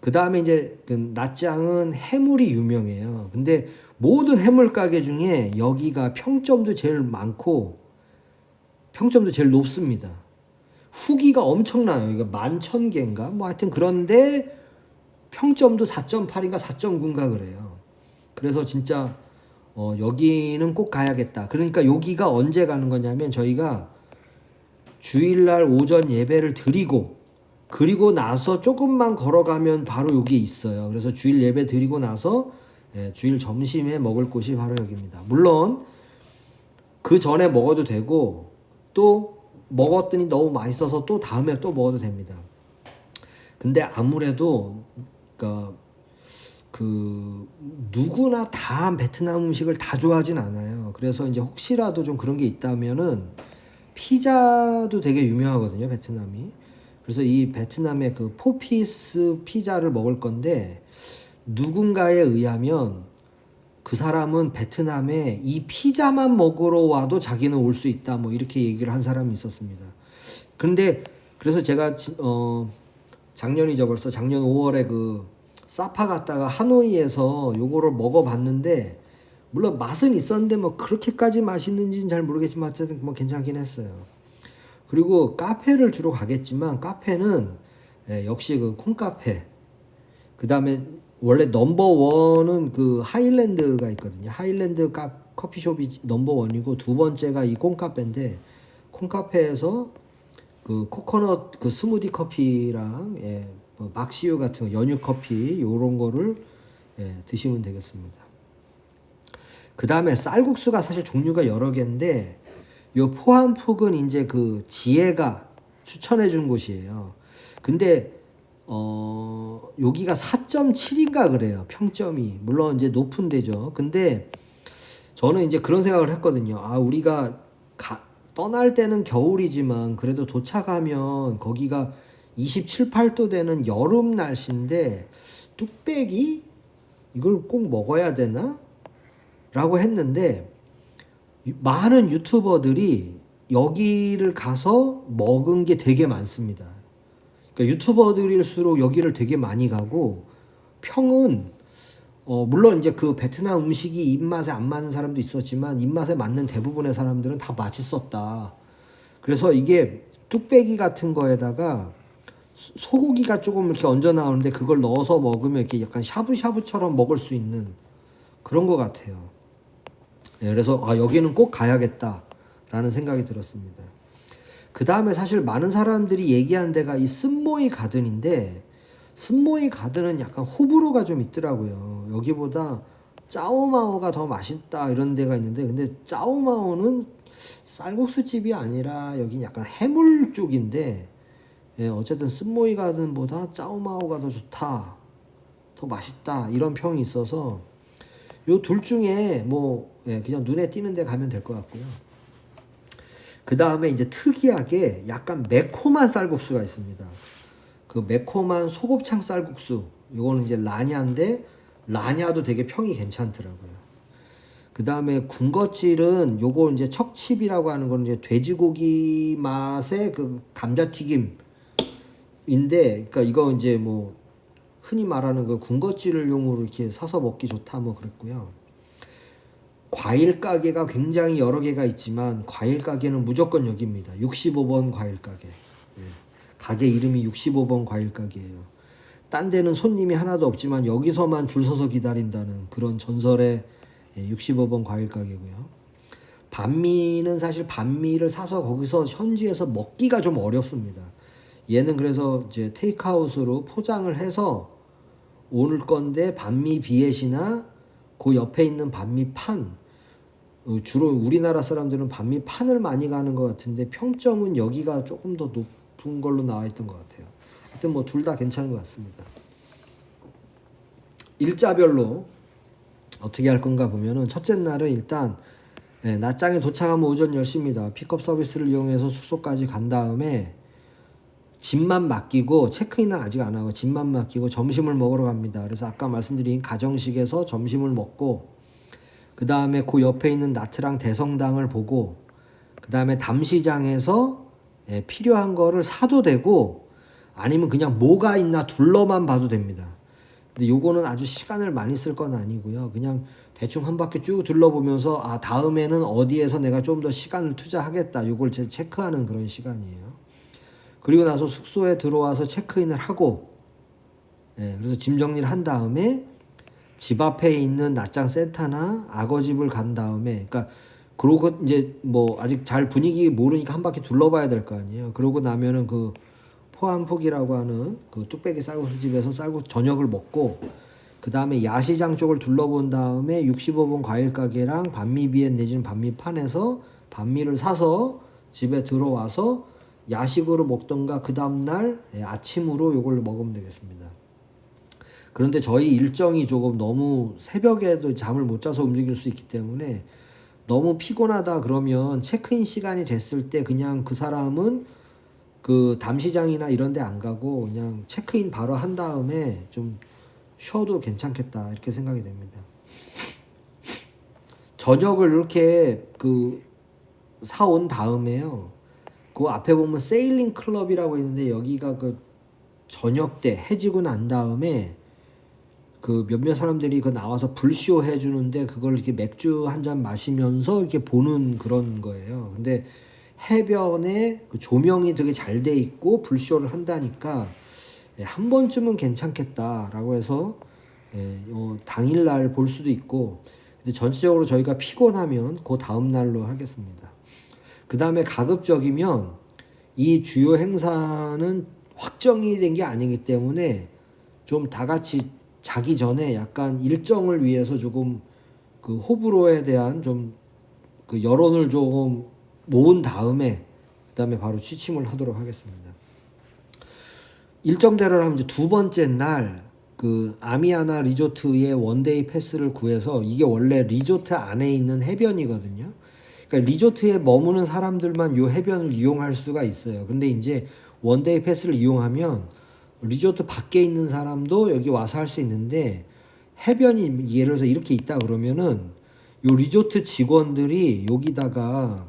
그 다음에 이제 그 낮장은 해물이 유명해요. 근데 모든 해물 가게 중에 여기가 평점도 제일 많고 평점도 제일 높습니다. 후기가 엄청나요. 이거 11,000개인가? 뭐 하여튼 그런데 평점도 4.8인가 4.9인가 그래요. 그래서 진짜 여기는 꼭 가야겠다. 그러니까 여기가 언제 가는 거냐면 저희가 주일날 오전 예배를 드리고 그리고 나서 조금만 걸어가면 바로 여기 있어요. 그래서 주일 예배 드리고 나서 주일 점심에 먹을 곳이 바로 여기입니다. 물론 그 전에 먹어도 되고 또 먹었더니 너무 맛있어서 또 다음에 또 먹어도 됩니다. 근데 아무래도 그러니까 그 누구나 다 베트남 음식을 다 좋아하진 않아요. 그래서 이제 혹시라도 좀 그런 게 있다면은 피자도 되게 유명하거든요, 베트남이. 그래서 이 베트남의 그 포피스 피자를 먹을 건데 누군가에 의하면 그 사람은 베트남에 이 피자만 먹으러 와도 자기는 올 수 있다. 뭐 이렇게 얘기를 한 사람이 있었습니다. 근데 그래서 제가 작년이죠 벌써 작년 5월에 그 사파 갔다가 하노이에서 요거를 먹어봤는데 물론 맛은 있었는데 뭐 그렇게까지 맛있는지는 잘 모르겠지만 어쨌든 뭐 괜찮긴 했어요. 그리고 카페를 주로 가겠지만 카페는 역시 그 콩카페. 그 다음에 원래 넘버원은 그 하일랜드가 있거든요. 하일랜드 커피숍이 넘버원이고 두 번째가 이 콩카페인데 콩카페에서 그 코코넛 그 스무디 커피랑 뭐 막시유 같은 연유 커피 요런 거를 드시면 되겠습니다. 그 다음에 쌀국수가 사실 종류가 여러 개인데 요 포함푹은 이제 그 지혜가 추천해 준 곳이에요. 근데 여기가 4.7인가 그래요. 평점이. 물론 이제 높은 데죠. 근데 저는 이제 그런 생각을 했거든요. 아, 우리가 떠날 때는 겨울이지만 그래도 도착하면 거기가 27, 8도 되는 여름 날씨인데 뚝배기 이걸 꼭 먹어야 되나? 라고 했는데 많은 유튜버들이 여기를 가서 먹은 게 되게 많습니다. 그러니까 유튜버들일수록 여기를 되게 많이 가고 평은 물론 이제 그 베트남 음식이 입맛에 안 맞는 사람도 있었지만 입맛에 맞는 대부분의 사람들은 다 맛있었다. 그래서 이게 뚝배기 같은 거에다가 소고기가 조금 이렇게 얹어 나오는데 그걸 넣어서 먹으면 이렇게 약간 샤브샤브처럼 먹을 수 있는 그런 것 같아요. 그래서 여기는 꼭 가야겠다라는 생각이 들었습니다. 그 다음에 사실 많은 사람들이 얘기한 데가 이 쓴모이 가든인데 쓴모이 가든은 약간 호불호가 좀 있더라고요. 여기보다 짜오마오가 더 맛있다 이런 데가 있는데 근데 짜오마오는 쌀국수 집이 아니라 여기 약간 해물 쪽인데 어쨌든 쓴모이 가든보다 짜오마오가 더 좋다, 더 맛있다 이런 평이 있어서 요 둘 중에 뭐 그냥 눈에 띄는 데 가면 될 것 같고요. 그 다음에 이제 특이하게 약간 매콤한 쌀국수가 있습니다. 그 매콤한 소곱창 쌀국수. 요거는 이제 라냐인데 라냐도 되게 평이 괜찮더라고요. 그 다음에 군것질은 요거 이제 척칩이라고 하는 거는 이제 돼지고기 맛의 그 감자튀김인데, 그러니까 이거 이제 뭐 흔히 말하는 그 군것질용으로 이렇게 사서 먹기 좋다 뭐 그랬고요. 과일 가게가 굉장히 여러 개가 있지만 과일 가게는 무조건 여기입니다. 65번 과일 가게. 가게 이름이 65번 과일 가게예요. 딴 데는 손님이 하나도 없지만 여기서만 줄 서서 기다린다는 그런 전설의 65번 과일 가게고요. 반미는 사실 반미를 사서 거기서 현지에서 먹기가 좀 어렵습니다. 얘는 그래서 이제 테이크아웃으로 포장을 해서 올 건데 반미 비엣이나 그 옆에 있는 반미 판, 주로 우리나라 사람들은 반미 판을 많이 가는 것 같은데 평점은 여기가 조금 더 높은 걸로 나와 있던 것 같아요. 하여튼 뭐 둘 다 괜찮은 것 같습니다. 일자별로 어떻게 할 건가 보면은 첫째 날은 일단 낮장에 도착하면 오전 10시입니다. 픽업 서비스를 이용해서 숙소까지 간 다음에 짐만 맡기고 체크인은 아직 안 하고 짐만 맡기고 점심을 먹으러 갑니다. 그래서 아까 말씀드린 가정식에서 점심을 먹고 그 다음에 그 옆에 있는 나트랑 대성당을 보고 그 다음에 담시장에서 필요한 거를 사도 되고 아니면 그냥 뭐가 있나 둘러만 봐도 됩니다. 근데 요거는 아주 시간을 많이 쓸 건 아니고요. 그냥 대충 한 바퀴 쭉 둘러보면서 아 다음에는 어디에서 내가 좀 더 시간을 투자하겠다. 요걸 체크하는 그런 시간이에요. 그리고 나서 숙소에 들어와서 체크인을 하고 그래서 짐 정리를 한 다음에 집 앞에 있는 낮장 센터나 악어집을 간 다음에 그러니까 그러고 이제 뭐 아직 잘 분위기 모르니까 한 바퀴 둘러봐야 될 거 아니에요. 그러고 나면은 그 포안폭이라고 하는 그 뚝배기 쌀국수 집에서 쌀국수 저녁을 먹고 그 다음에 야시장 쪽을 둘러본 다음에 65번 과일 가게랑 반미비엣 내지는 반미판에서 반미를 사서 집에 들어와서 야식으로 먹던가 그 다음날 아침으로 요걸 먹으면 되겠습니다. 그런데 저희 일정이 조금 너무 새벽에도 잠을 못 자서 움직일 수 있기 때문에 너무 피곤하다 그러면 체크인 시간이 됐을 때 그냥 그 사람은 그 담시장이나 이런 데 안 가고 그냥 체크인 바로 한 다음에 좀 쉬어도 괜찮겠다 이렇게 생각이 됩니다. 저녁을 이렇게 그 사온 다음에요. 그 앞에 보면 세일링 클럽이라고 있는데 여기가 그 저녁 때 해지고 난 다음에 그 몇몇 사람들이 그 나와서 불쇼 해주는데 그걸 이렇게 맥주 한 잔 마시면서 이렇게 보는 그런 거예요. 근데 해변에 그 조명이 되게 잘 돼 있고 불쇼를 한다니까 한 번쯤은 괜찮겠다라고 해서 당일날 볼 수도 있고 근데 전체적으로 저희가 피곤하면 그 다음 날로 하겠습니다. 그 다음에 가급적이면 이 주요 행사는 확정이 된 게 아니기 때문에 좀 다 같이 자기 전에 약간 일정을 위해서 조금 그 호불호에 대한 좀 그 여론을 조금 모은 다음에 그 다음에 바로 취침을 하도록 하겠습니다. 일정대로 하면 이제 두 번째 날 그 아미아나 리조트의 원데이 패스를 구해서 이게 원래 리조트 안에 있는 해변이거든요. 그러니까 리조트에 머무는 사람들만 요 해변을 이용할 수가 있어요. 근데 이제 원데이 패스를 이용하면 리조트 밖에 있는 사람도 여기 와서 할 수 있는데 해변이 예를 들어서 이렇게 있다 그러면은 요 리조트 직원들이 여기다가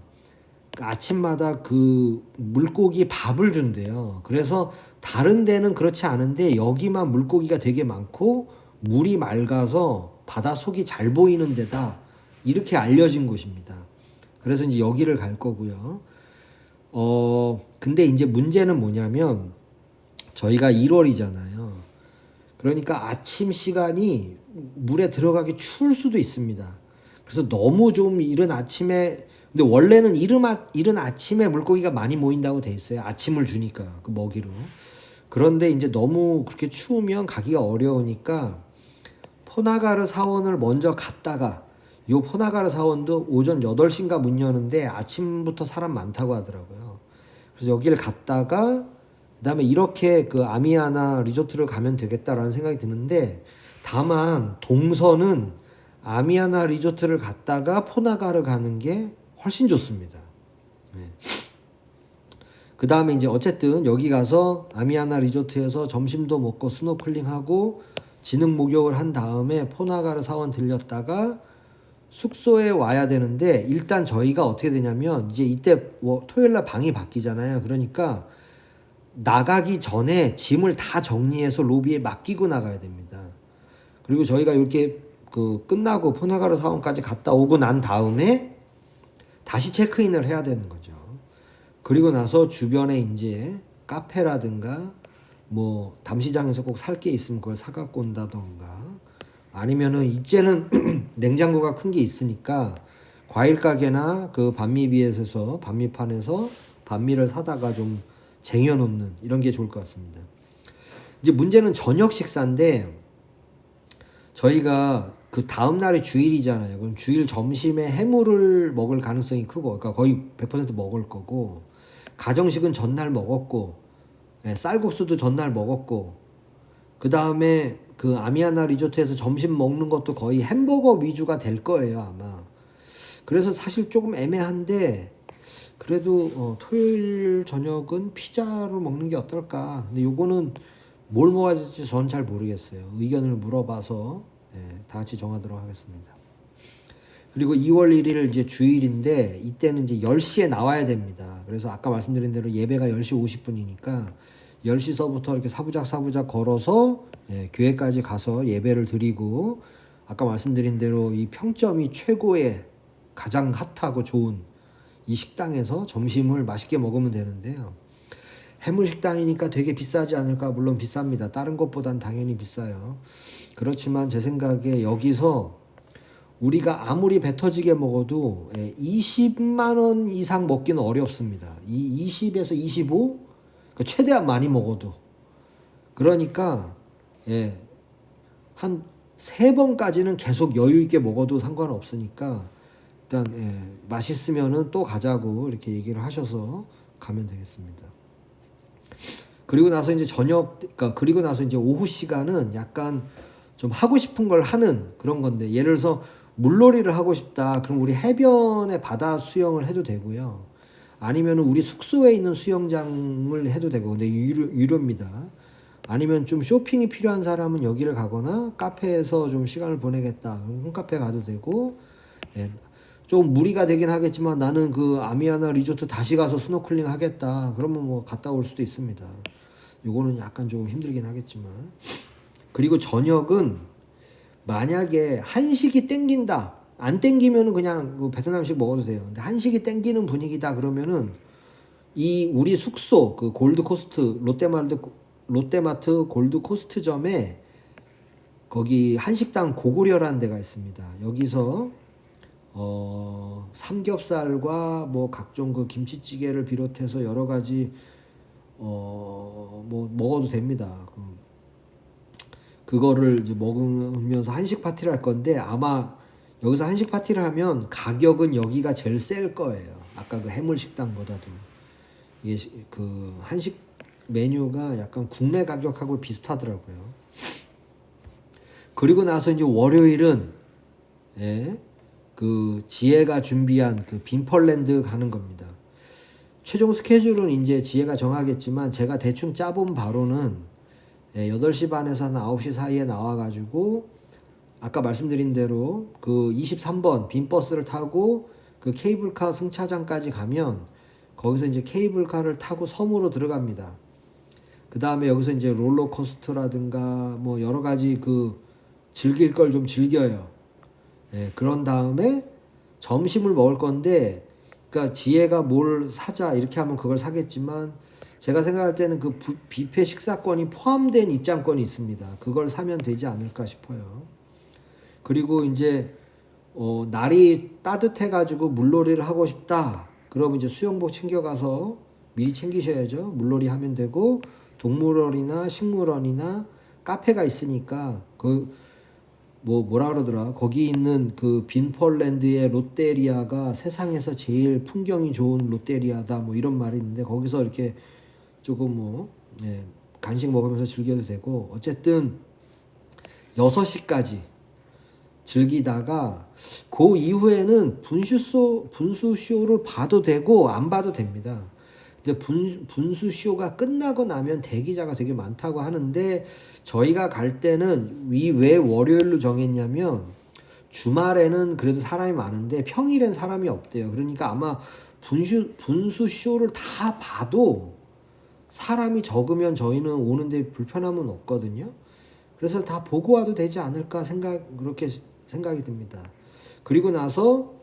아침마다 그 물고기 밥을 준대요. 그래서 다른 데는 그렇지 않은데 여기만 물고기가 되게 많고 물이 맑아서 바닷속이 잘 보이는 데다 이렇게 알려진 곳입니다. 그래서 이제 여기를 갈 거고요. 근데 이제 문제는 뭐냐면 저희가 1월이잖아요. 그러니까 아침 시간이 물에 들어가기 추울 수도 있습니다. 그래서 너무 좀 이른 아침에 근데 원래는 이른 아침에 물고기가 많이 모인다고 돼 있어요. 아침을 주니까 그 먹이로. 그런데 이제 너무 그렇게 추우면 가기가 어려우니까 포나가르 사원을 먼저 갔다가 요 포나가르 사원도 오전 8시인가 문 여는데 아침부터 사람 많다고 하더라고요. 그래서 여기를 갔다가 그다음에 이렇게 그 아미아나 리조트를 가면 되겠다라는 생각이 드는데 다만 동선은 아미아나 리조트를 갔다가 포나가르 가는 게 훨씬 좋습니다. 네. 그 다음에 이제 어쨌든 여기 가서 아미아나 리조트에서 점심도 먹고 스노클링하고 진흙 목욕을 한 다음에 포나가르 사원 들렸다가 숙소에 와야 되는데 일단 저희가 어떻게 되냐면 이제 이때 토요일날 방이 바뀌잖아요. 그러니까 나가기 전에 짐을 다 정리해서 로비에 맡기고 나가야 됩니다. 그리고 저희가 이렇게 그 끝나고 포나가르 사원까지 갔다 오고 난 다음에 다시 체크인을 해야 되는 거죠. 그리고 나서 주변에 이제 카페라든가 뭐 담시장에서 꼭 살 게 있으면 그걸 사갖고 온다던가 아니면은 이제는 냉장고가 큰 게 있으니까 과일 가게나 그 반미비엣에서 반미판에서 반미를 사다가 좀 쟁여놓는 이런 게 좋을 것 같습니다. 이제 문제는 저녁 식사인데 저희가 그 다음 날이 주일이잖아요. 그럼 주일 점심에 해물을 먹을 가능성이 크고, 그러니까 거의 100% 먹을 거고, 가정식은 전날 먹었고, 쌀국수도 전날 먹었고, 그 다음에 그 아미아나 리조트에서 점심 먹는 것도 거의 햄버거 위주가 될 거예요, 아마. 그래서 사실 조금 애매한데, 그래도 토요일 저녁은 피자로 먹는 게 어떨까. 근데 요거는 뭘 먹어야 될지 전 잘 모르겠어요. 의견을 물어봐서 다 같이 정하도록 하겠습니다. 그리고 2월 1일 이제 주일인데 이때는 이제 10시에 나와야 됩니다. 그래서 아까 말씀드린 대로 예배가 10시 50분이니까 10시서부터 이렇게 사부작 걸어서 교회까지 가서 예배를 드리고, 아까 말씀드린 대로 이 평점이 최고의 가장 핫하고 좋은 이 식당에서 점심을 맛있게 먹으면 되는데요. 해물 식당이니까 되게 비싸지 않을까? 물론 비쌉니다. 다른 것보단 당연히 비싸요. 그렇지만 제 생각에 여기서 우리가 아무리 배 터지게 먹어도 20만 원 이상 먹기는 어렵습니다. 이 20에서 25? 최대한 많이 먹어도. 그러니까 한 3번까지는 계속 여유 있게 먹어도 상관없으니까 일단 맛있으면은 또 가자고 이렇게 얘기를 하셔서 가면 되겠습니다. 그리고 나서 이제 그리고 나서 이제 오후 시간은 약간 좀 하고 싶은 걸 하는 그런 건데, 예를 들어서 물놀이를 하고 싶다. 그럼 우리 해변에 바다 수영을 해도 되고요. 아니면 우리 숙소에 있는 수영장을 해도 되고, 근데 유료입니다. 아니면 좀 쇼핑이 필요한 사람은 여기를 가거나 카페에서 좀 시간을 보내겠다. 그럼 홈카페 가도 되고, 좀 무리가 되긴 하겠지만 나는 그 아미아나 리조트 다시 가서 스노클링 하겠다. 그러면 뭐 갔다 올 수도 있습니다. 요거는 약간 좀 힘들긴 하겠지만. 그리고 저녁은 만약에 한식이 땡긴다. 안 땡기면은 그냥 뭐 베트남식 먹어도 돼요. 근데 한식이 땡기는 분위기다 그러면은 이 우리 숙소 그 골드코스트 롯데마트 골드코스트점에 거기 한식당 고구려라는 데가 있습니다. 여기서 삼겹살과 뭐 각종 그 김치찌개를 비롯해서 여러 가지 뭐 먹어도 됩니다. 그거를 이제 먹으면서 한식 파티를 할 건데, 아마 여기서 한식 파티를 하면 가격은 여기가 제일 셀 거예요. 아까 그 해물 식당보다도. 이게 그 한식 메뉴가 약간 국내 가격하고 비슷하더라고요. 그리고 나서 이제 월요일은 그 지혜가 준비한 그 빈펄랜드 가는 겁니다. 최종 스케줄은 이제 지혜가 정하겠지만 제가 대충 짜본 바로는 8시 반에서 한 9시 사이에 나와가지고 아까 말씀드린 대로 그 23번 빈 버스를 타고 그 케이블카 승차장까지 가면 거기서 이제 케이블카를 타고 섬으로 들어갑니다. 그 다음에 여기서 이제 롤러코스터라든가 뭐 여러 가지 그 즐길 걸 좀 즐겨요. 그런 다음에 점심을 먹을 건데, 그러니까 지혜가 뭘 사자 이렇게 하면 그걸 사겠지만 제가 생각할 때는 그 뷔페 식사권이 포함된 입장권이 있습니다. 그걸 사면 되지 않을까 싶어요. 그리고 이제 날이 따뜻해가지고 물놀이를 하고 싶다. 그러면 이제 수영복 챙겨가서 미리 챙기셔야죠. 물놀이 하면 되고, 동물원이나 식물원이나 카페가 있으니까 뭐라 그러더라. 거기 있는 그 빈펄랜드의 롯데리아가 세상에서 제일 풍경이 좋은 롯데리아다. 뭐 이런 말이 있는데 거기서 이렇게 조금 간식 먹으면서 즐겨도 되고, 어쨌든 6시까지 즐기다가 그 이후에는 분수쇼를 봐도 되고 안 봐도 됩니다. 근데 분수쇼가 끝나고 나면 대기자가 되게 많다고 하는데, 저희가 갈 때는 왜 월요일로 정했냐면 주말에는 그래도 사람이 많은데 평일엔 사람이 없대요. 그러니까 아마 분수쇼를 다 봐도 사람이 적으면 저희는 오는데 불편함은 없거든요. 그래서 다 보고 와도 되지 않을까 그렇게 생각이 듭니다. 그리고 나서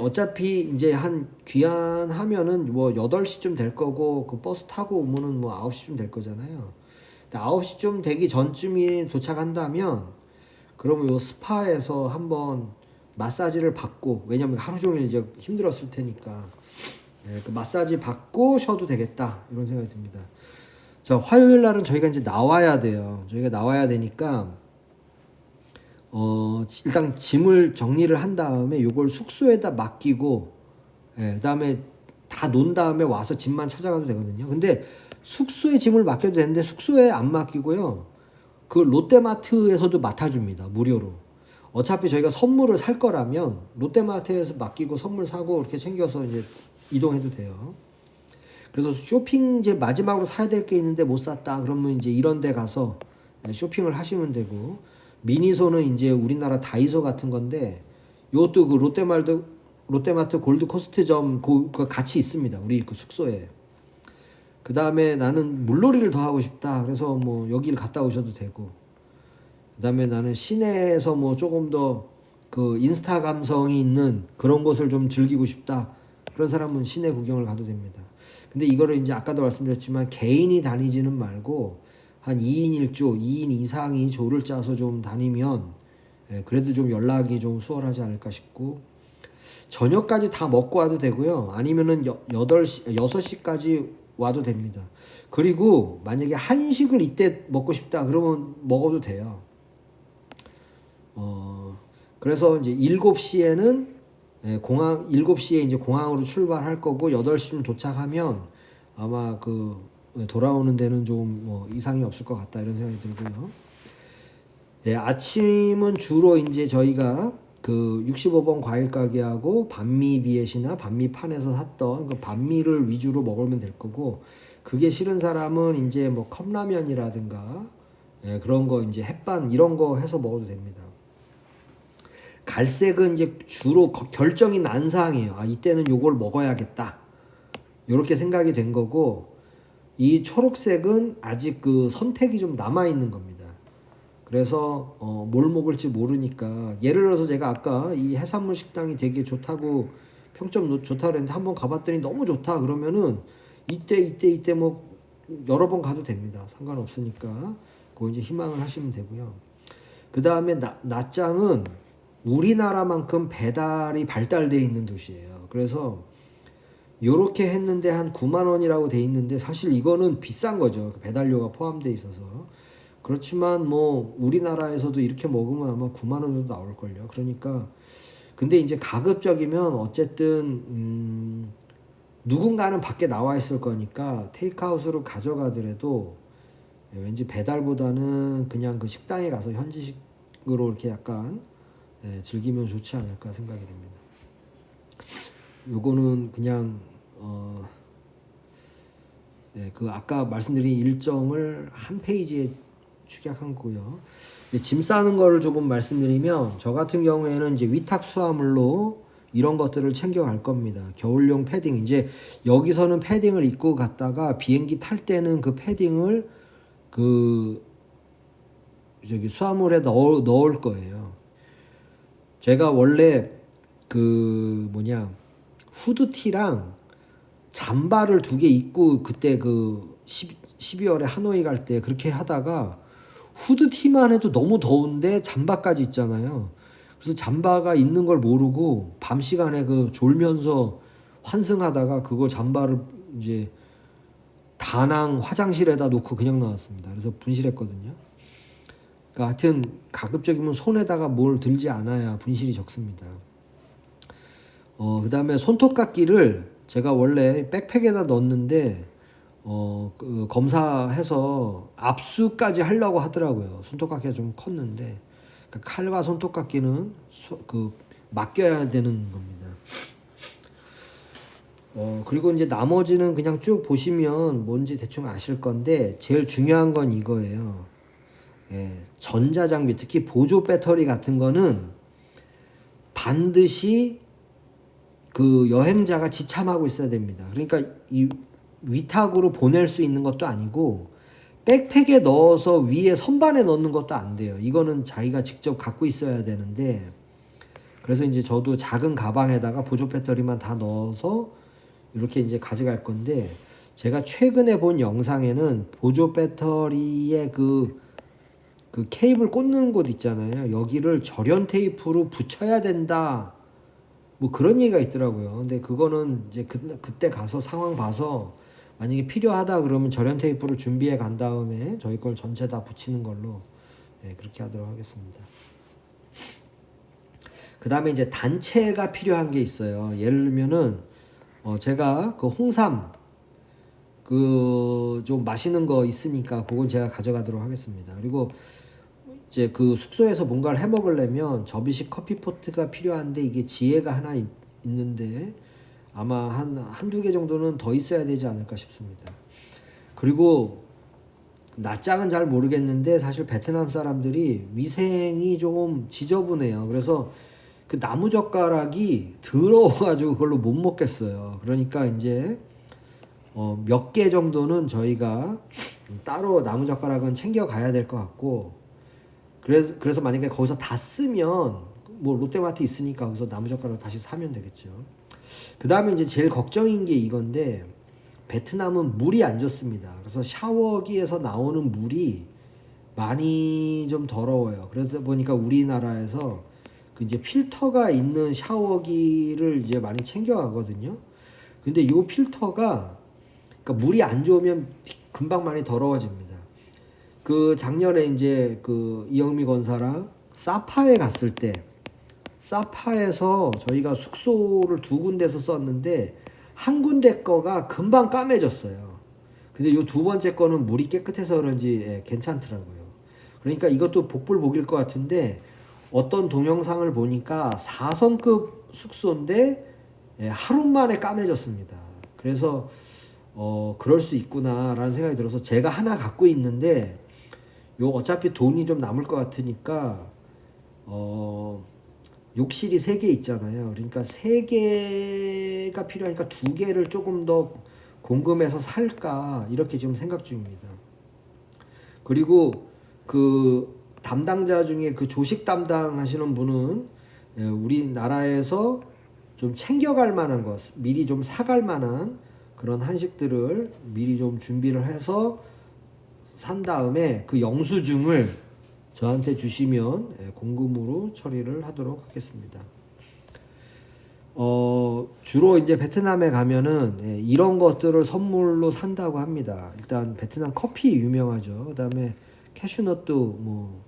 어차피 이제 한 귀환하면은 뭐 8시쯤 될 거고, 그 버스 타고 오면은 뭐 9시쯤 될 거잖아요. 9시쯤 되기 전쯤이 도착한다면 그러면 요 스파에서 한번 마사지를 받고, 왜냐면 하루 종일 이제 힘들었을 테니까 그 마사지 받고 쉬어도 되겠다 이런 생각이 듭니다. 자, 화요일 날은 저희가 이제 나와야 돼요. 저희가 나와야 되니까 일단 짐을 정리를 한 다음에 요걸 숙소에다 맡기고, 그다음에 다 논 다음에 와서 짐만 찾아가도 되거든요. 근데 숙소에 짐을 맡겨도 되는데 숙소에 안 맡기고요. 그 롯데마트에서도 맡아줍니다. 무료로. 어차피 저희가 선물을 살 거라면 롯데마트에서 맡기고 선물 사고 이렇게 챙겨서 이제 이동해도 돼요. 그래서 쇼핑 이제 마지막으로 사야 될 게 있는데 못 샀다 그러면 이제 이런 데 가서 쇼핑을 하시면 되고, 미니소는 이제 우리나라 다이소 같은 건데 이것도 그 롯데마트 골드코스트점 그 같이 있습니다. 우리 그 숙소에. 그 다음에 나는 물놀이를 더 하고 싶다. 그래서 뭐 여기를 갔다 오셔도 되고, 그 다음에 나는 시내에서 뭐 조금 더 그 인스타 감성이 있는 그런 곳을 좀 즐기고 싶다. 그런 사람은 시내 구경을 가도 됩니다. 근데 이거를 이제 아까도 말씀드렸지만 개인이 다니지는 말고 한 2인 1조, 2인 이상이 조를 짜서 좀 다니면 그래도 좀 연락이 좀 수월하지 않을까 싶고, 저녁까지 다 먹고 와도 되고요. 아니면은 8시, 6시까지 와도 됩니다. 그리고 만약에 한식을 이때 먹고 싶다 그러면 먹어도 돼요. 그래서 이제 7시에는 7시에 이제 공항으로 출발할 거고 8시쯤 도착하면 아마 그 돌아오는 데는 좀 뭐 이상이 없을 것 같다 이런 생각이 들고요. 아침은 주로 이제 저희가 그 65번 과일 가게하고 반미비엣이나 반미판에서 샀던 그 반미를 위주로 먹으면 될 거고, 그게 싫은 사람은 이제 뭐 컵라면이라든가 그런 거 이제 햇반 이런 거 해서 먹어도 됩니다. 갈색은 이제 주로 결정이 난 사항이에요. 아, 이때는 요걸 먹어야겠다. 요렇게 생각이 된 거고, 이 초록색은 아직 그 선택이 좀 남아 있는 겁니다. 그래서 뭘 먹을지 모르니까, 예를 들어서 제가 아까 이 해산물 식당이 되게 좋다고 평점 좋다 그랬는데 한번 가봤더니 너무 좋다 그러면은 이때 뭐 여러 번 가도 됩니다. 상관없으니까 그거 이제 희망을 하시면 되고요. 그 다음에 낮장은 우리나라만큼 배달이 발달되어 있는 도시예요. 그래서 요렇게 했는데 한 9만 원이라고 돼 있는데 사실 이거는 비싼 거죠. 배달료가 포함되어 있어서. 그렇지만 뭐 우리나라에서도 이렇게 먹으면 아마 9만 원 정도 나올걸요. 그러니까 근데 이제 가급적이면 어쨌든 누군가는 밖에 나와 있을 거니까 테이크아웃으로 가져가더라도 왠지 배달보다는 그냥 그 식당에 가서 현지식으로 이렇게 약간 즐기면 좋지 않을까 생각이 됩니다. 요거는 그냥 그 아까 말씀드린 일정을 한 페이지에 축약한 거고요. 짐 싸는 거를 조금 말씀드리면, 저 같은 경우에는 이제 위탁 수화물로 이런 것들을 챙겨갈 겁니다. 겨울용 패딩, 이제 여기서는 패딩을 입고 갔다가 비행기 탈 때는 그 패딩을 그 저기 수화물에 넣을 거예요. 제가 원래 그 후드티랑 잠바를 2개 입고 그때 그 12월에 하노이 갈 때 그렇게 하다가 후드티만 해도 너무 더운데 잠바까지 있잖아요. 그래서 잠바가 있는 걸 모르고 밤 시간에 그 졸면서 환승하다가 그걸 잠바를 이제 다낭 화장실에다 놓고 그냥 나왔습니다. 그래서 분실했거든요. 그러니까 하여튼 가급적이면 손에다가 뭘 들지 않아야 분실이 적습니다. 그 다음에 손톱깎이를 제가 원래 백팩에다 넣었는데 그 검사해서 압수까지 하려고 하더라고요. 손톱깎이가 좀 컸는데, 그러니까 칼과 손톱깎이는 맡겨야 되는 겁니다. 그리고 이제 나머지는 그냥 쭉 보시면 뭔지 대충 아실 건데, 제일 중요한 건 이거예요. 전자장비, 특히 보조 배터리 같은 거는 반드시 그 여행자가 지참하고 있어야 됩니다. 그러니까 이 위탁으로 보낼 수 있는 것도 아니고 백팩에 넣어서 위에 선반에 넣는 것도 안 돼요. 이거는 자기가 직접 갖고 있어야 되는데, 그래서 이제 저도 작은 가방에다가 보조 배터리만 다 넣어서 이렇게 이제 가져갈 건데, 제가 최근에 본 영상에는 보조 배터리에 그 케이블 꽂는 곳 있잖아요. 여기를 절연 테이프로 붙여야 된다 뭐 그런 얘기가 있더라고요. 근데 그거는 이제 그때 가서 상황 봐서 만약에 필요하다 그러면 절연 테이프를 준비해 간 다음에 저희 걸 전체 다 붙이는 걸로 그렇게 하도록 하겠습니다. 그 다음에 이제 단체가 필요한 게 있어요. 예를 들면은 제가 그 홍삼 그 좀 마시는 거 있으니까 그건 제가 가져가도록 하겠습니다. 그리고 이제 그 숙소에서 뭔가를 해 먹으려면 접이식 커피포트가 필요한데 이게 지혜가 하나 있는데 아마 한두 개 정도는 더 있어야 되지 않을까 싶습니다. 그리고 낯장은 잘 모르겠는데 사실 베트남 사람들이 위생이 조금 지저분해요. 그래서 그 나무젓가락이 더러워가지고 그걸로 못 먹겠어요. 그러니까 이제 몇 개 정도는 저희가 따로 나무젓가락은 챙겨 가야 될 것 같고, 그래서 만약에 거기서 다 쓰면 뭐 롯데마트 있으니까 거기서 나무젓가락 다시 사면 되겠죠. 그 다음에 이제 제일 걱정인 게 이건데, 베트남은 물이 안 좋습니다. 그래서 샤워기에서 나오는 물이 많이 좀 더러워요. 그러다 보니까 우리나라에서 그 이제 필터가 있는 샤워기를 이제 많이 챙겨가거든요. 근데 이 필터가 그러니까 물이 안 좋으면 금방 많이 더러워집니다. 그 작년에 이제 그 이영미 권사랑 사파에 갔을 때 사파에서 저희가 숙소를 두 군데서 썼는데 한 군데 거가 금방 까매졌어요. 근데 요 두 번째 거는 물이 깨끗해서 그런지 괜찮더라고요. 그러니까 이것도 복불복일 것 같은데 어떤 동영상을 보니까 4성급 숙소인데 하루 만에 까매졌습니다. 그래서 그럴 수 있구나라는 생각이 들어서 제가 하나 갖고 있는데 요 어차피 돈이 좀 남을 것 같으니까 욕실이 3개 있잖아요. 그러니까 3개가 필요하니까 2개를 조금 더 공금해서 살까 이렇게 지금 생각 중입니다. 그리고 그 담당자 중에 그 조식 담당하시는 분은 우리나라에서 좀 챙겨갈 만한 것, 미리 좀 사갈 만한 그런 한식들을 미리 좀 준비를 해서 산 다음에 그 영수증을 저한테 주시면 공금으로 처리를 하도록 하겠습니다. 주로 이제 베트남에 가면은 이런 것들을 선물로 산다고 합니다. 일단 베트남 커피 유명하죠. 그다음에 캐슈넛도 뭐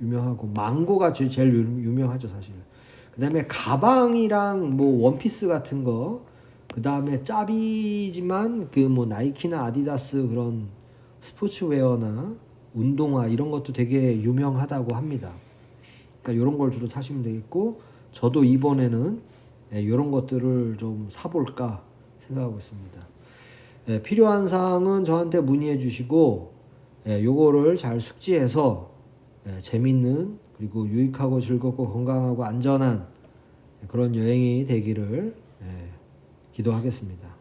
유명하고 망고가 제일 유명하죠, 사실. 그다음에 가방이랑 뭐 원피스 같은 거, 그다음에 짭이지만 그 뭐 나이키나 아디다스 그런 스포츠웨어나 운동화 이런 것도 되게 유명하다고 합니다. 그러니까 이런 걸 주로 사시면 되겠고, 저도 이번에는 이런 것들을 좀 사볼까 생각하고 있습니다. 필요한 사항은 저한테 문의해 주시고 요거를 잘 숙지해서 재밌는 그리고 유익하고 즐겁고 건강하고 안전한 그런 여행이 되기를 기도하겠습니다.